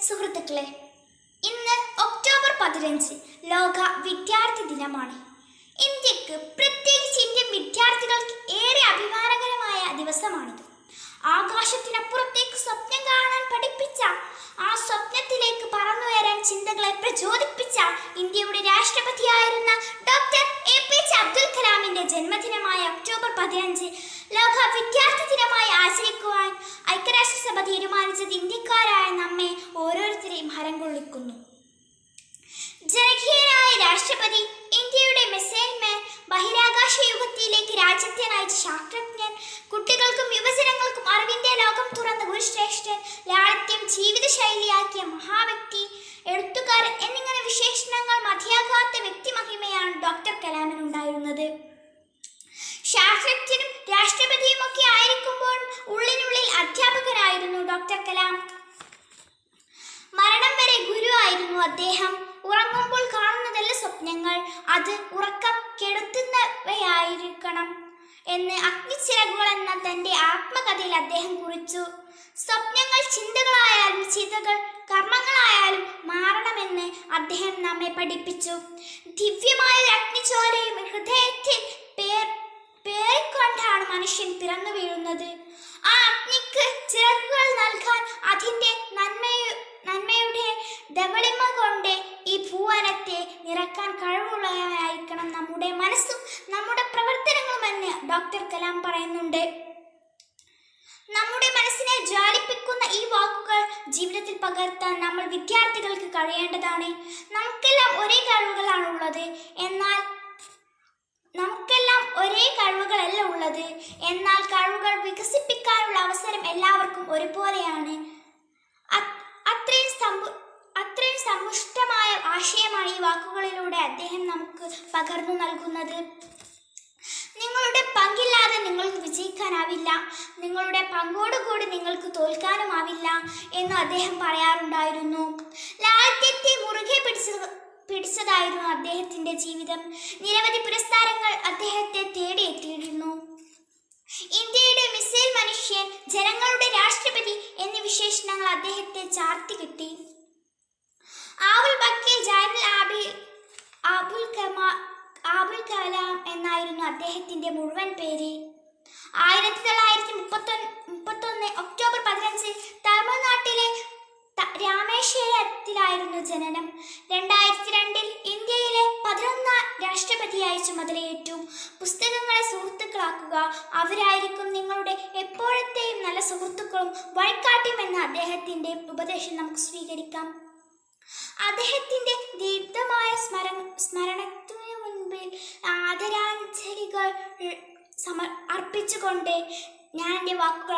സുഹൃത്തുക്കളെ, ഇന്ന് ഒക്ടോബർ 15 ലോക വിദ്യാർത്ഥി ദിനമാണ്. ഇന്ത്യക്ക്, പ്രത്യേകിച്ച് ഇന്ത്യൻ വിദ്യാർത്ഥികൾക്ക് ഏറെ അഭിമാനകരമായ ദിവസമാണിത്. ആകാശത്തിനപ്പുറത്തേക്ക് സ്വപ്നം കാണാൻ പഠിപ്പിച്ച, ആ സ്വപ്നത്തിലേക്ക് പറന്നുയരാൻ ചിന്തകളെ പ്രചോദിപ്പിച്ച ഇന്ത്യയുടെ രാഷ്ട്രപതിയായിരുന്ന ഡോക്ടർ APJ അബ്ദുൽ കലാമിന്റെ ജന്മദിനമായ ഒക്ടോബർ 15 ലോക വിദ്യാർത്ഥി ദിനമായി ആചരിക്കുവാൻ ഐക്യരാഷ്ട്രസഭ തീരുമാനിച്ചത് ഇന്ത്യക്കാരായ നമ്മെ ഓരോരുത്തരെയും ഹരം കൊള്ളിക്കുന്നു. ജനകീയനായ രാഷ്ട്രപതി, ഇന്ത്യയുടെ മിസൈൽ മാൻ, ബഹിരാകാശ യുഗത്തിലേക്ക് രാജ്യത്തെ നയിച്ച ശാസ്ത്രജ്ഞൻ, കുട്ടികൾക്കും യുവജനങ്ങൾക്കും അറിവിന്റെ ലോകം തുറന്ന ഗുരുശ്രേഷ്ഠൻ, ലാളിത്യം ജീവിതശൈലിയാക്കിയ മഹാവ്യക്തി, എഴുത്തുകാരൻ എന്നിങ്ങനെ വിശേഷണങ്ങൾ മതിയാകാത്ത വ്യക്തിമഹിമയാണ് ഡോക്ടർ കലാമിനുണ്ടായിരുന്നത്. ശാസ്ത്രജ്ഞനും രാഷ്ട്രപതിയുമൊക്കെ ആയിരിക്കുമ്പോഴും ഉള്ളിനുള്ളിൽ അധ്യാപകനായിരുന്നു ഡോക്ടർ കലാം. മരണം വരെ ഗുരു ആയിരുന്നു അദ്ദേഹം. ഉറങ്ങുമ്പോൾ കാണുന്നതല്ല സ്വപ്നങ്ങൾ, അത് ഉറക്കം കെടുത്തുന്നവയായിരിക്കണം എന്ന് അഗ്നിച്ചിറകുകൾ എന്ന തൻ്റെ ആത്മകഥയിൽ അദ്ദേഹം കുറിച്ചു. സ്വപ്നങ്ങൾ ചിന്തകളായാലും ചിന്തകൾ കർമ്മങ്ങളായാലും മാറണമെന്ന് അദ്ദേഹം നമ്മെ പഠിപ്പിച്ചു. ദിവ്യമായ ഒരു അഗ്നിജ്വാലയും ഹൃദയത്തിൽ പേറിക്കൊണ്ടാണ് മനുഷ്യൻ പിറന്നു വീഴുന്നത്. ആ അഗ്നിക്ക് ചിറകുകൾ നൽകാൻ അതിൻ്റെ നന്മയുടെ ധവളിമ കൊണ്ട് ഈ ഭൂവനത്തെ നിറക്കാൻ കഴിവുള്ളവയായിരിക്കണം നമ്മുടെ മനസ്സും നമ്മുടെ പ്രവർത്തനങ്ങളുമെന്ന് ഡോക്ടർ കലാം പറയുന്നുണ്ട്. നമ്മുടെ മനസ്സിനെ ജ്വാലിപ്പിക്കുന്ന ഈ വാക്കുകൾ ജീവിതത്തിൽ പകർത്താൻ നമ്മൾ വിദ്യാർത്ഥികൾക്ക് കഴിയേണ്ടതാണ്. നമുക്കെല്ലാം ഒരേ കഴിവുകളാണുള്ളത്, എന്നാൽ കഴിവുകൾ വികസിപ്പിക്കാനുള്ള അവസരം എല്ലാവർക്കും ഒരുപോലെയാണ്. അത്രയും സമ്പുഷ്ടമായ ആശയമാണ് ഈ വാക്കുകളിലൂടെ അദ്ദേഹം നമുക്ക് പകർന്നു നൽകുന്നത്. നിങ്ങളുടെ പങ്കില്ലാതെ നിങ്ങൾക്ക് വിജയിക്കാനാവില്ല, നിങ്ങളുടെ പങ്കോടുകൂടി നിങ്ങൾക്ക് തോൽക്കാനുമാവില്ല എന്ന് അദ്ദേഹം പറയാറുണ്ടായിരുന്നു. ലാളിത്യത്തെ മുറുകെ പിടിച്ചതായിരുന്നു അദ്ദേഹത്തിന്റെ ജീവിതം. നിരവധി പുരസ്കാരങ്ങൾ അദ്ദേഹത്തെ തേടിയെത്തിയിരുന്നു. ഇന്ത്യയുടെ മിസൈൽ മനുഷ്യൻ, ജനങ്ങളുടെ രാഷ്ട്രപതി എന്നീ വിശേഷണങ്ങൾ അദ്ദേഹത്തെ ചാർത്തി കിട്ടി. ആവുൽ ബക്കീർ ജൈനുൽ അബുൽ കലാം എന്നായിരുന്നു അദ്ദേഹത്തിന്റെ മുഴുവൻ പേര്. 1931 ഒക്ടോബർ 15 തമിഴ്നാട്ടിലെ രാമേശ്വരത്തിലായിരുന്നു ജനനം. 2002 ഇന്ത്യയിലെ 11ാം രാഷ്ട്രപതിയായി ചുമതലയേറ്റു. പുസ്തകങ്ങളെ സുഹൃത്തുക്കളാക്കുക, അവരായിരിക്കും നിങ്ങളുടെ എപ്പോഴത്തെയും നല്ല സുഹൃത്തുക്കളും വഴികാട്ടിയും എന്ന അദ്ദേഹത്തിന്റെ ഉപദേശം നമുക്ക് സ്വീകരിക്കാം. അദ്ദേഹത്തിന്റെ ദീപ്തമായ സ്മരണത്തിനു മുൻപിൽ ആദരാഞ്ജലികൾ അർപ്പിച്ചുകൊണ്ട് ഞാൻ എൻ്റെ വാക്കുകൾ